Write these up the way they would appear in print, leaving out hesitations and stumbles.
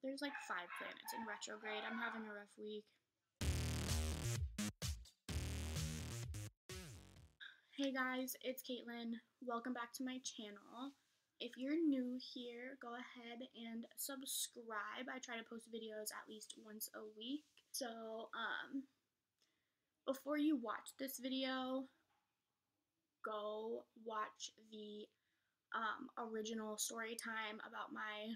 There's like 5 planets in retrograde. I'm having a rough week. Hey guys, it's Caitlin. Welcome back to my channel. If you're new here, go ahead and subscribe. I try to post videos at least once a week. So, before you watch this video, go watch the original story time about my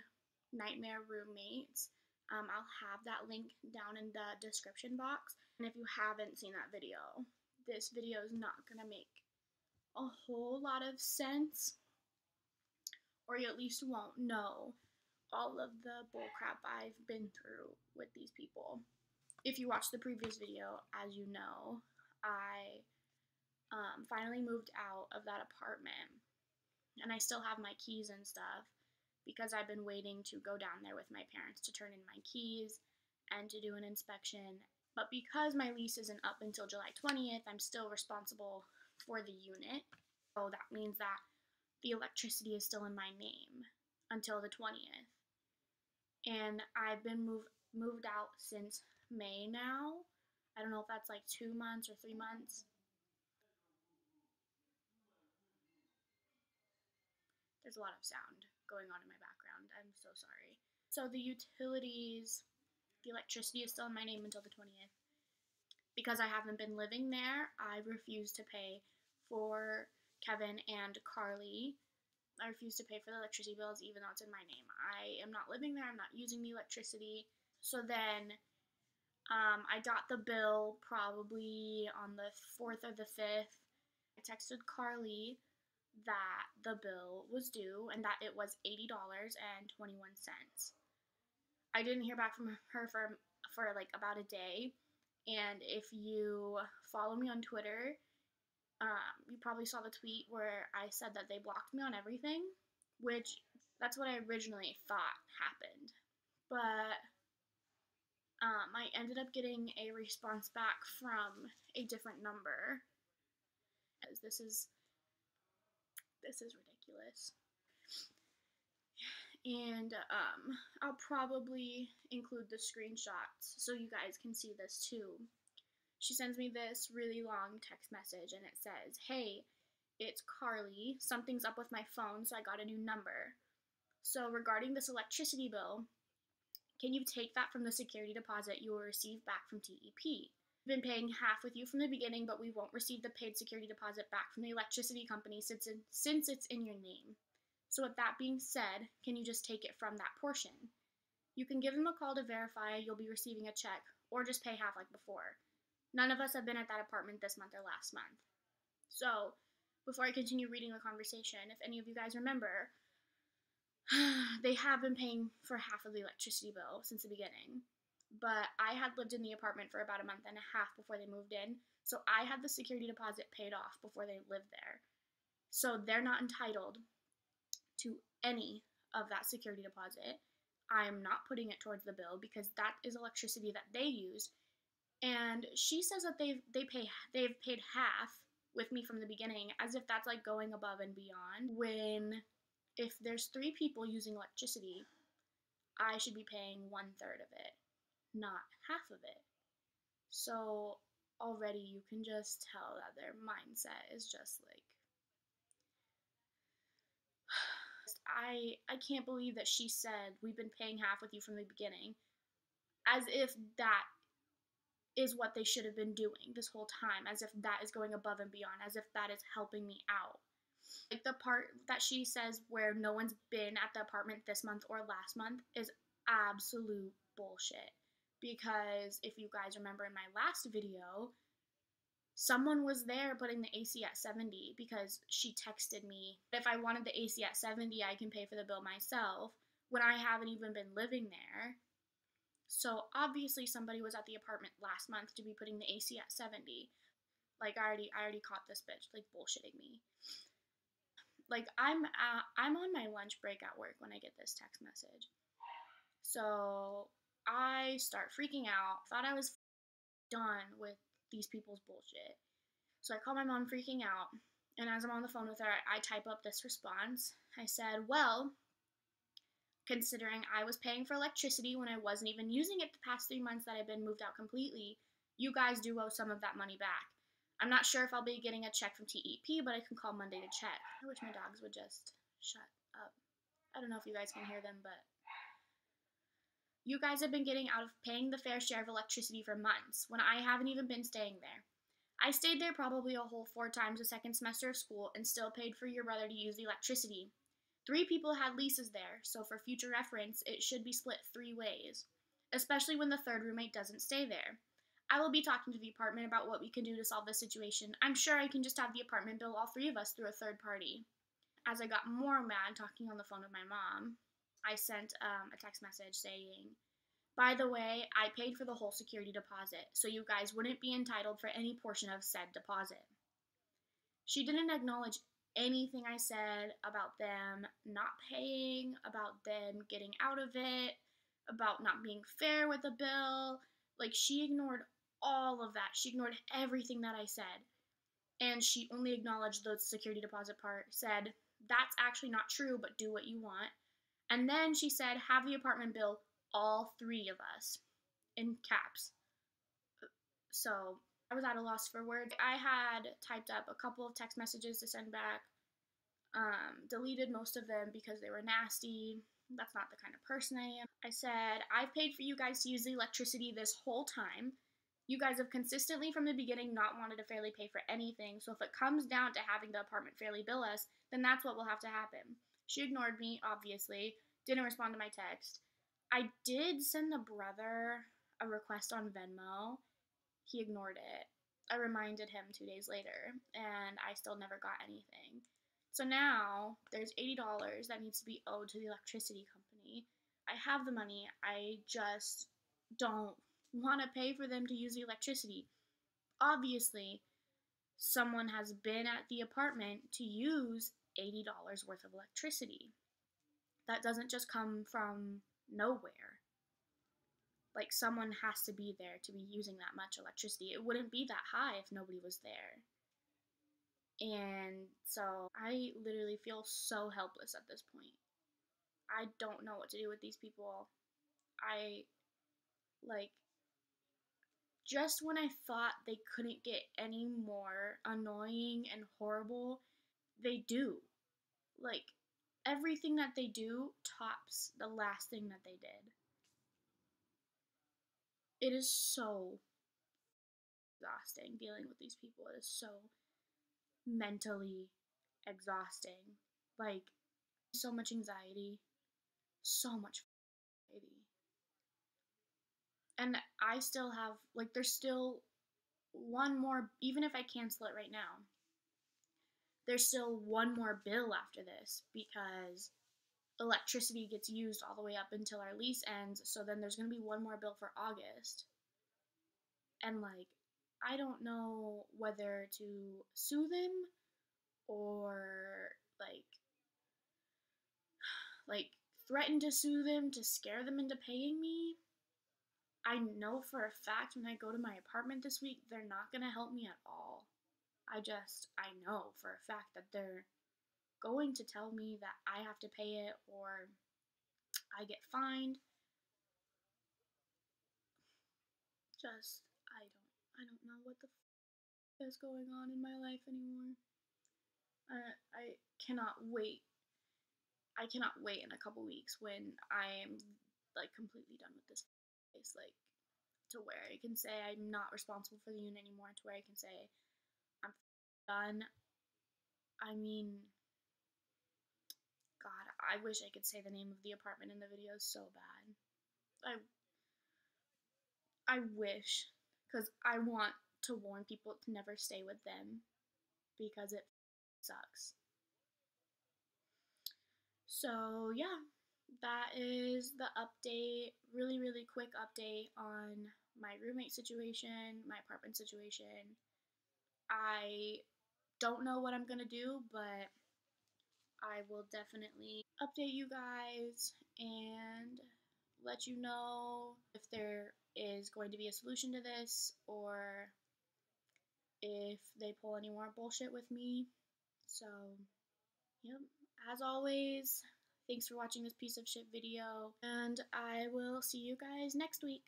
nightmare roommates. I'll have that link down in the description box. And if you haven't seen that video, this video is not gonna make a whole lot of sense, or you at least won't know all of the bullcrap I've been through with these people. If you watched the previous video, as you know, I finally moved out of that apartment, and I still have my keys and stuff because I've been waiting to go down there with my parents to turn in my keys and to do an inspection. But because my lease isn't up until July 20th, I'm still responsible for the unit. So that means that the electricity is still in my name until the 20th. And I've been moved out since May now. I don't know if that's like 2 months or 3 months. There's a lot of sound going on in my background. I'm so sorry. So the utilities, the electricity is still in my name until the 20th. Because I haven't been living there, I refuse to pay for Kevin and Carly. I refuse to pay for the electricity bills even though it's in my name. I am not living there. I'm not using the electricity. So then I got the bill probably on the 4th or the 5th. I texted Carly that the bill was due and that it was $80.21. I didn't hear back from her for like about a day. And if you follow me on Twitter, you probably saw the tweet where I said that they blocked me on everything, which that's what I originally thought happened. But I ended up getting a response back from a different number. As this is ridiculous. And I'll probably include the screenshots so you guys can see this too. She sends me this really long text message and it says, "Hey, it's Carly. Something's up with my phone, so I got a new number. So regarding this electricity bill, can you take that from the security deposit you will receive back from TEP? We've been paying half with you from the beginning, but we won't receive the paid security deposit back from the electricity company since it's in your name. So with that being said, can you just take it from that portion? You can give them a call to verify you'll be receiving a check, or just pay half like before. None of us have been at that apartment this month or last month." So, before I continue reading the conversation, if any of you guys remember, they have been paying for half of the electricity bill since the beginning. But I had lived in the apartment for about a month and a half before they moved in, so I had the security deposit paid off before they lived there. So they're not entitled to any of that security deposit. I am not putting it towards the bill because that is electricity that they used. And she says that they've paid half with me from the beginning, as if that's like going above and beyond, when if there's 3 people using electricity, I should be paying 1/3 of it, not half of it. So already you can just tell that their mindset is just like, I can't believe that she said we've been paying half with you from the beginning, as if that is what they should have been doing this whole time, as if that is going above and beyond, as if that is helping me out. Like the part that she says where no one's been at the apartment this month or last month is absolute bullshit. Because if you guys remember in my last video, someone was there putting the AC at 70 because she texted me, if I wanted the AC at 70, I can pay for the bill myself, when I haven't even been living there. So obviously somebody was at the apartment last month to be putting the AC at 70. Like I already caught this bitch like bullshitting me. Like I'm on my lunch break at work when I get this text message. So I start freaking out. Thought I was done with these people's bullshit. So I call my mom freaking out, and as I'm on the phone with her, I type up this response. I said, "Well, considering I was paying for electricity when I wasn't even using it the past 3 months that I've been moved out completely. You guys do owe some of that money back. I'm not sure if I'll be getting a check from TEP, but I can call Monday to check. I wish my dogs would just shut up. I don't know if you guys can hear them, but you guys have been getting out of paying the fair share of electricity for months when I haven't even been staying there. I stayed there probably a whole 4 times the second semester of school and still paid for your brother to use the electricity. 3 people had leases there, so for future reference, it should be split 3 ways, especially when the third roommate doesn't stay there. I will be talking to the apartment about what we can do to solve this situation. I'm sure I can just have the apartment bill all 3 of us through a third party. As I got more mad talking on the phone with my mom, I sent a text message saying, by the way, I paid for the whole security deposit, so you guys wouldn't be entitled for any portion of said deposit. She didn't acknowledge anything I said about them not paying, about them getting out of it, about not being fair with the bill. Like, she ignored all of that. She ignored everything that I said. And she only acknowledged the security deposit part, said, that's actually not true, but do what you want. And then she said, have the apartment bill all 3 of us, in caps. So I was at a loss for words. I had typed up a couple of text messages to send back, deleted most of them because they were nasty. That's not the kind of person I am. I said, I've paid for you guys to use the electricity this whole time. You guys have consistently from the beginning not wanted to fairly pay for anything, so if it comes down to having the apartment fairly bill us, then that's what will have to happen. She ignored me, obviously, didn't respond to my text. I did send the brother a request on Venmo. He ignored it. I reminded him 2 days later, and I still never got anything. So now there's $80 that needs to be owed to the electricity company. I have the money. I just don't want to pay for them to use the electricity. Obviously, someone has been at the apartment to use $80 worth of electricity. That doesn't just come from nowhere. Like, someone has to be there to be using that much electricity. It wouldn't be that high if nobody was there. And so I literally feel so helpless at this point. I don't know what to do with these people. Like, just when I thought they couldn't get any more annoying and horrible, they do. Like, everything that they do tops the last thing that they did. It is so exhausting dealing with these people. It is so mentally exhausting. Like, so much anxiety. So much anxiety. And I still have, like, there's still one more, even if I cancel it right now, there's still one more bill after this because electricity gets used all the way up until our lease ends. So then there's going to be one more bill for August. And, like, I don't know whether to sue them or, like threaten to sue them to scare them into paying me. I know for a fact when I go to my apartment this week, they're not going to help me at all. I know for a fact that they're going to tell me that I have to pay it or I get fined. I don't know what the is going on in my life anymore. I cannot wait. I cannot wait in a couple weeks when I am, like, completely done with this place, like, to where I can say I'm not responsible for the unit anymore, to where I can say I'm done. I mean, God, I wish I could say the name of the apartment in the video so bad. I wish, because I want to warn people to never stay with them because it sucks. So yeah, that is the update. Really, really quick update on my roommate situation, my apartment situation. I don't know what I'm gonna do, but I will definitely update you guys and let you know if there is going to be a solution to this or if they pull any more bullshit with me. So, yep, as always, Thanks for watching this piece of shit video, and I will see you guys next week.